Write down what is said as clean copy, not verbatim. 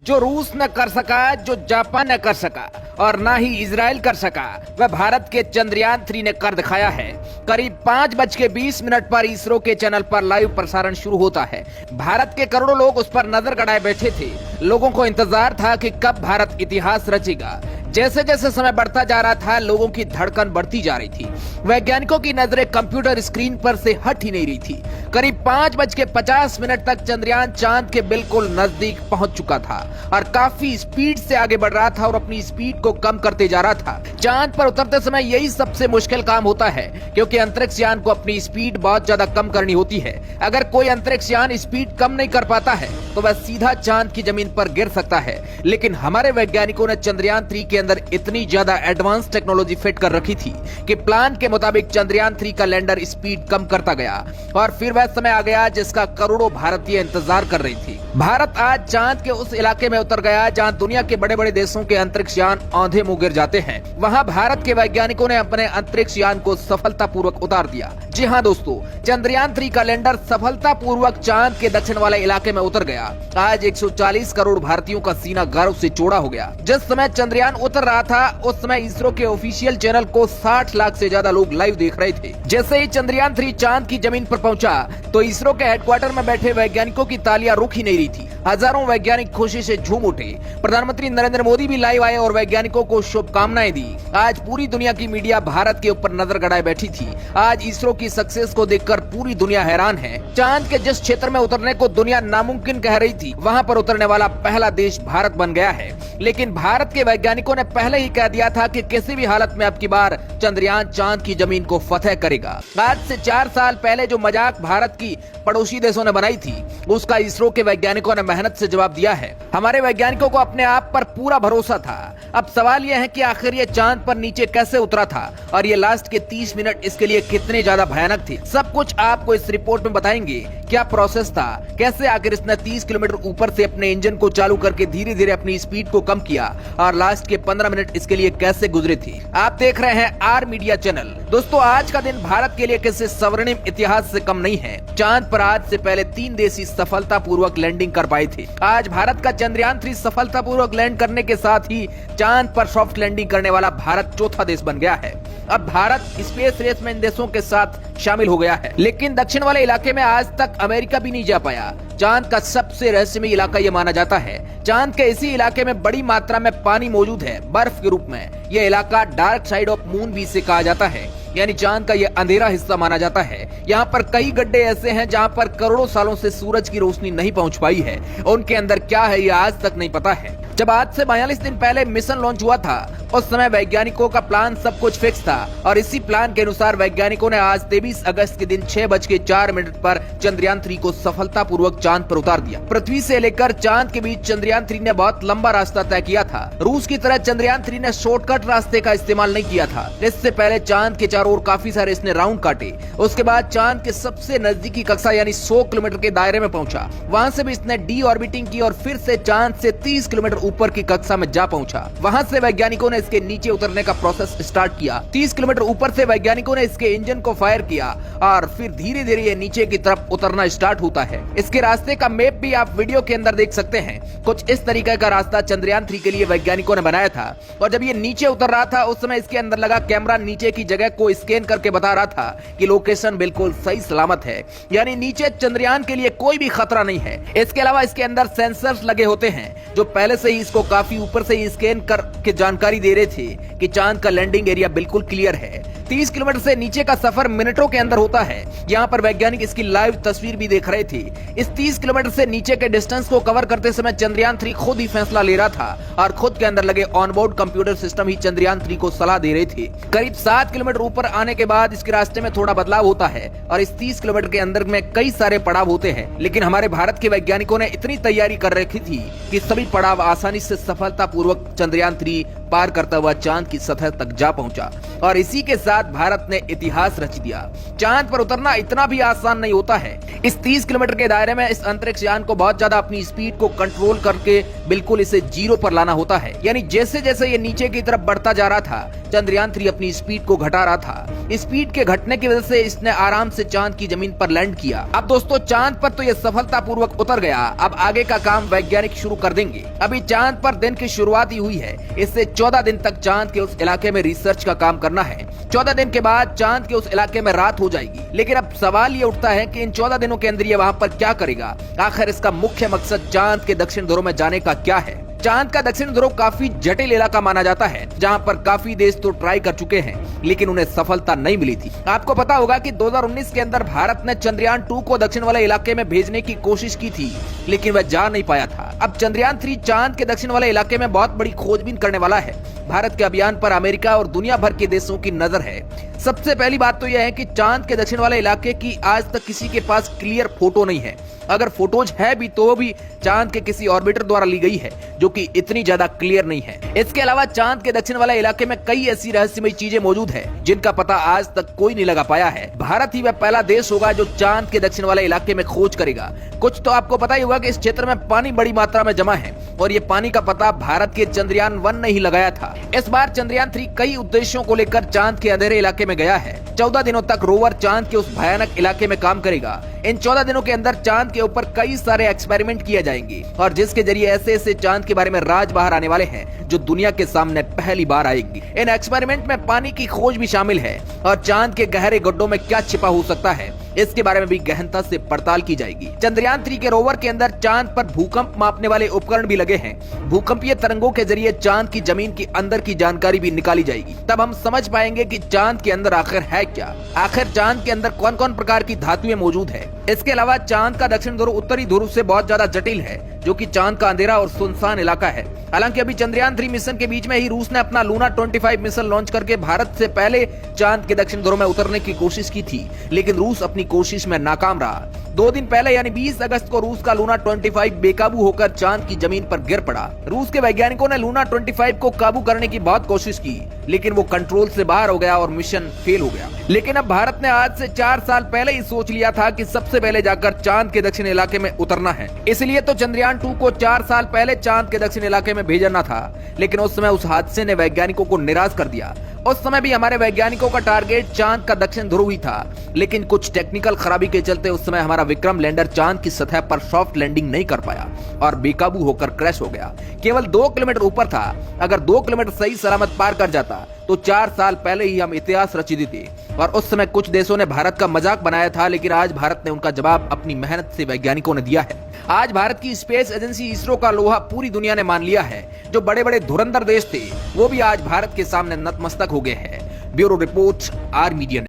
जो रूस न कर सका, जो जापान न कर सका और ना ही इजराइल कर सका, वह भारत के चंद्रयान 3 ने कर दिखाया है। करीब 5:20 पर इसरो के चैनल पर लाइव प्रसारण शुरू होता है। भारत के करोड़ों लोग उस पर नजर गड़ाए बैठे थे। लोगों को इंतजार था कि कब भारत इतिहास रचेगा। जैसे जैसे समय बढ़ता जा रहा था, लोगों की धड़कन बढ़ती जा रही थी। वैज्ञानिकों की नजरें कंप्यूटर स्क्रीन पर से हट ही नहीं रही थी। करीब 5:50 तक चंद्रयान चांद के बिल्कुल नजदीक पहुंच चुका था और काफी स्पीड से आगे बढ़ रहा था और अपनी स्पीड को कम करते जा रहा था। चांद पर उतरते समय यही सबसे मुश्किल काम होता है, क्योंकि अंतरिक्ष यान को अपनी स्पीड बहुत ज्यादा कम करनी होती है। अगर कोई अंतरिक्ष यान स्पीड कम नहीं कर पाता है तो वह सीधा चांद की जमीन पर गिर सकता है। लेकिन हमारे वैज्ञानिकों ने चंद्रयान 3 के अंदर इतनी ज्यादा एडवांस टेक्नोलॉजी फिट कर रखी थी कि प्लान के मुताबिक चंद्रयान 3 का लैंडर स्पीड कम करता गया और फिर वह समय आ गया जिसका करोड़ों भारतीय इंतजार कर रही थी। भारत आज चांद के उस इलाके में उतर गया जहां दुनिया के बड़े बड़े देशों के अंतरिक्ष यान आंधे मुंह गिर जाते हैं। वहां भारत के वैज्ञानिकों ने अपने अंतरिक्ष यान को सफलतापूर्वक उतार दिया। जी हां दोस्तों, चंद्रयान 3 का लैंडर सफलतापूर्वक चांद के दक्षिण वाले इलाके में उतर गया। आज 140 करोड़ भारतीयों का सीना गर्व से चौड़ा हो गया। जिस समय चंद्रयान उतर रहा था उस समय इसरो के ऑफिशियल चैनल को 60 लाख से ज्यादा लोग लाइव देख रहे थे। जैसे ही चंद्रयान 3 चांद की जमीन पर पहुंचा तो इसरो के हेडक्वार्टर में बैठे वैज्ञानिकों की तालियां रुक ही नहीं रही थी। हजारों वैज्ञानिक खुशी से झूम उठे। प्रधानमंत्री नरेंद्र मोदी भी लाइव आए और वैज्ञानिकों को शुभकामनाएं दी। आज पूरी दुनिया की मीडिया भारत के ऊपर नजर गड़ाए बैठी थी। आज इसरो की सक्सेस को देखकर पूरी दुनिया हैरान है। चांद के जिस क्षेत्र में उतरने को दुनिया नामुमकिन कह रही थी, वहां पर उतरने वाला पहला देश भारत बन गया है। लेकिन भारत के वैज्ञानिकों ने पहले ही कह दिया था कि किसी भी हालत में अब की बार चंद्रयान चांद की जमीन को फतेह करेगा। आज से 4 साल पहले जो मजाक भारत की पड़ोसी देशों ने बनाई थी, उसका इसरो के वैज्ञानिकों ने मेहनत से जवाब दिया है। हमारे वैज्ञानिकों को अपने आप पर पूरा भरोसा था। अब सवाल यह है कि आखिर ये चांद पर नीचे कैसे उतरा था और ये लास्ट के 30 मिनट इसके लिए कितने ज्यादा भयानक थे। सब कुछ आपको इस रिपोर्ट में बताएंगे। क्या प्रोसेस था, कैसे आखिर इसने 30 किलोमीटर ऊपर से अपने इंजन को चालू करके धीरे धीरे अपनी स्पीड को कम किया और लास्ट के 15 मिनट इसके लिए कैसे गुजरे थे। आप देख रहे हैं आर मीडिया चैनल। दोस्तों, आज का दिन भारत के लिए किसी स्वर्णिम इतिहास से कम नहीं है। चांद पर आज से पहले 3 देश ही सफलतापूर्वक लैंडिंग कर पाए थे। आज भारत का चंद्रयान 3 सफलतापूर्वक लैंड करने के साथ ही चांद पर सॉफ्ट लैंडिंग करने वाला भारत चौथा देश बन गया है। अब भारत स्पेस रेस में इन देशों के साथ शामिल हो गया है। लेकिन दक्षिण वाले इलाके में आज तक अमेरिका भी नहीं जा पाया। चांद का सबसे रहस्यमय इलाका यह माना जाता है। चांद के इसी इलाके में बड़ी मात्रा में पानी मौजूद है, बर्फ के रूप में। यह इलाका डार्क साइड ऑफ मून भी इसे कहा जाता है, यानी चांद का यह अंधेरा हिस्सा माना जाता है। यहाँ पर कई गड्ढे ऐसे हैं जहाँ पर करोड़ों सालों से सूरज की रोशनी नहीं पहुँच पाई है। उनके अंदर क्या है यह आज तक नहीं पता है। जब आज से 42 दिन पहले मिशन लॉन्च हुआ था, उस समय वैज्ञानिकों का प्लान सब कुछ फिक्स था और इसी प्लान के अनुसार वैज्ञानिकों ने आज 23 अगस्त के दिन 6:04 पर चंद्रयान 3 को सफलतापूर्वक चांद पर उतार दिया। पृथ्वी से लेकर चांद के बीच चंद्रयान 3 ने बहुत लंबा रास्ता तय किया था। रूस की तरह चंद्रयान 3 ने शॉर्टकट रास्ते का इस्तेमाल नहीं किया था। इससे पहले चांद के चारों ओर काफी सारे इसने राउंड काटे। उसके बाद चांद के सबसे नजदीकी कक्षा यानी 100 किलोमीटर के दायरे में पहुंचा। वहां से भी इसने डी ऑर्बिटिंग की और फिर से चांद से 30 किलोमीटर ऊपर की कक्षा में जा पहुंचा। वहां से वैज्ञानिकों ने इसके नीचे उतरने का प्रोसेस स्टार्ट किया। 30 किलोमीटर ऊपर से वैज्ञानिकों ने इसके इंजन को फायर किया और फिर धीरे धीरे ये नीचे की तरफ उतरना स्टार्ट होता है। इसके रास्ते का मैप भी आप वीडियो के अंदर देख सकते हैं। कुछ इस तरीके का रास्ता चंद्रयान 3 के लिए वैज्ञानिकों ने बनाया था और जब ये नीचे उतर रहा था उस समय इसके अंदर लगा कैमरा नीचे की जगह को स्कैन करके बता रहा था कि लोकेशन बिल्कुल सही सलामत है, यानी नीचे चंद्रयान के लिए कोई भी खतरा नहीं है। इसके अलावा इसके अंदर सेंसर्स लगे होते हैं जो पहले से ही इसको काफी ऊपर से ही स्कैन करके जानकारी दे रहे थे कि चांद का लैंडिंग एरिया बिल्कुल क्लियर है। 30 किलोमीटर से नीचे का सफर मिनटों के अंदर होता है। यहाँ पर वैज्ञानिक इसकी लाइव तस्वीर भी देख रहे थे। इस 30 किलोमीटर से नीचे के डिस्टेंस को कवर करते समय चंद्रयान 3 खुद ही फैसला ले रहा था और खुद के अंदर लगे ऑनबोर्ड कंप्यूटर सिस्टम ही चंद्रयान 3 को सलाह दे रहे थे। करीब 7 किलोमीटर ऊपर आने के बाद इसके रास्ते में थोड़ा बदलाव होता है और इस 30 किलोमीटर के अंदर में कई सारे पड़ाव होते हैं। लेकिन हमारे भारत के वैज्ञानिकों ने इतनी तैयारी कर रखी थी कि सभी पड़ाव आसानी से सफलतापूर्वक चंद्रयान 3 पार करता हुआ चांद की सतह तक जा पहुंचा और इसी के साथ भारत ने इतिहास रच दिया। चांद पर उतरना इतना भी आसान नहीं होता है। इस 30 किलोमीटर के दायरे में इस अंतरिक्ष यान को बहुत ज्यादा अपनी स्पीड को कंट्रोल करके बिल्कुल इसे 0 पर लाना होता है। यानी जैसे जैसे ये नीचे की तरफ बढ़ता जा रहा था, चंद्रयान 3 अपनी स्पीड को घटा रहा था। स्पीड के घटने की वजह से इसने आराम से चांद की जमीन पर लैंड किया। अब दोस्तों, चांद पर तो ये सफलतापूर्वक उतर गया। अब आगे का काम वैज्ञानिक शुरू कर देंगे। अभी चांद पर दिन की शुरुआत ही हुई है। इससे 14 दिन तक चांद के उस इलाके में रिसर्च का काम करना है। 14 दिन के बाद चांद के उस इलाके में रात हो जाएगी। लेकिन अब सवाल ये उठता है कि इन 14 दिनों के अंदर ये वहाँ पर क्या करेगा? आखिर इसका मुख्य मकसद चांद के दक्षिण ध्रुव में जाने का क्या है? चांद का दक्षिण ध्रुव काफी जटिल इलाका माना जाता है, जहां पर काफी देश तो ट्राई कर चुके हैं, लेकिन उन्हें सफलता नहीं मिली थी। आपको पता होगा कि 2019 के अंदर भारत ने चंद्रयान 2 को दक्षिण वाले इलाके में भेजने की कोशिश की थी, लेकिन वह जा नहीं पाया था। अब चंद्रयान 3 चांद के दक्षिण वाले इलाके में बहुत बड़ी खोजबीन करने वाला है। भारत के अभियान पर अमेरिका और दुनिया भर के देशों की नजर है। सबसे पहली बात तो यह है कि चांद के दक्षिण वाले इलाके की आज तक किसी के पास क्लियर फोटो नहीं है। अगर फोटोज है भी तो वो भी चांद के किसी ऑर्बिटर द्वारा ली गई है, जो कि इतनी ज्यादा क्लियर नहीं है। इसके अलावा चांद के दक्षिण वाले इलाके में कई ऐसी रहस्यमयी चीजें मौजूद है, जिनका पता आज तक कोई नहीं लगा पाया है। भारत ही वह पहला देश होगा जो चांद के दक्षिण वाले इलाके में खोज करेगा। कुछ तो आपको पता ही होगा कि इस क्षेत्र में पानी बड़ी मात्रा में जमा है और ये पानी का पता भारत के चंद्रयान 1 ने ही लगाया था। इस बार चंद्रयान 3 कई उद्देश्यों को लेकर चांद के अंधेरे इलाके में गया है। 14 दिनों तक रोवर चांद के उस भयानक इलाके में काम करेगा। इन 14 दिनों के अंदर चांद के ऊपर कई सारे एक्सपेरिमेंट किए जाएंगे और जिसके जरिए ऐसे ऐसे चांद के बारे में राज बाहर आने वाले हैं, जो दुनिया के सामने पहली बार आएंगी। इन एक्सपेरिमेंट में पानी की खोज भी शामिल है और चांद के गहरे गड्ढों में क्या छिपा हो सकता है, इसके बारे में भी गहनता से पड़ताल की जाएगी। चंद्रयान 3 के रोवर के अंदर चांद पर भूकंप मापने वाले उपकरण भी लगे हैं। भूकंपीय तरंगों के जरिए चांद की जमीन की अंदर की जानकारी भी निकाली जाएगी। तब हम समझ पाएंगे कि चांद के अंदर आखिर है क्या, आखिर चांद के अंदर कौन कौन प्रकार की धातुएं मौजूद है। इसके अलावा चांद का दक्षिण ध्रुव उत्तरी ध्रुव से बहुत ज्यादा जटिल है, जो कि चांद का अंधेरा और सुनसान इलाका है। हालांकि अभी चंद्रयान 3 मिशन के बीच में ही रूस ने अपना लूना 25 मिशन लॉन्च करके भारत से पहले चांद के दक्षिण ध्रुव में उतरने की कोशिश की थी, लेकिन रूस अपनी कोशिश में नाकाम रहा। 2 दिन पहले यानी 20 अगस्त को रूस का लूना 25 बेकाबू होकर चांद की जमीन पर गिर पड़ा। रूस के वैज्ञानिकों ने लूना 25 को काबू करने की बहुत कोशिश की, लेकिन वो कंट्रोल से बाहर हो गया और मिशन फेल हो गया। लेकिन अब भारत ने आज से 4 साल पहले ही सोच लिया था कि सबसे पहले जाकर चांद के दक्षिण इलाके में उतरना है। इसलिए तो चंद्रयान 2 को 4 साल पहले चांद के दक्षिण इलाके में भेजना था, लेकिन उस समय उस हादसे ने वैज्ञानिकों को निराश कर दिया। उस समय भी हमारे वैज्ञानिकों का टारगेट चांद का दक्षिण ध्रुव ही था, लेकिन कुछ टेक्निकल खराबी के चलते उस समय हमारा विक्रम लैंडर चांद की सतह पर सॉफ्ट लैंडिंग नहीं कर पाया और बेकाबू होकर क्रैश हो गया। केवल 2 किलोमीटर ऊपर था। अगर 2 किलोमीटर सही सलामत पार कर जाता तो 4 साल पहले ही हम इतिहास रच देते। और उस समय कुछ देशों ने भारत का मजाक बनाया था, लेकिन आज भारत ने उनका जवाब अपनी मेहनत से वैज्ञानिकों ने दिया है। आज भारत की स्पेस एजेंसी इसरो का लोहा पूरी दुनिया ने मान लिया है। जो बड़े बड़े धुरंधर देश थे, वो भी आज भारत के सामने नतमस्तक हो गए हैं। Bureau report, R media.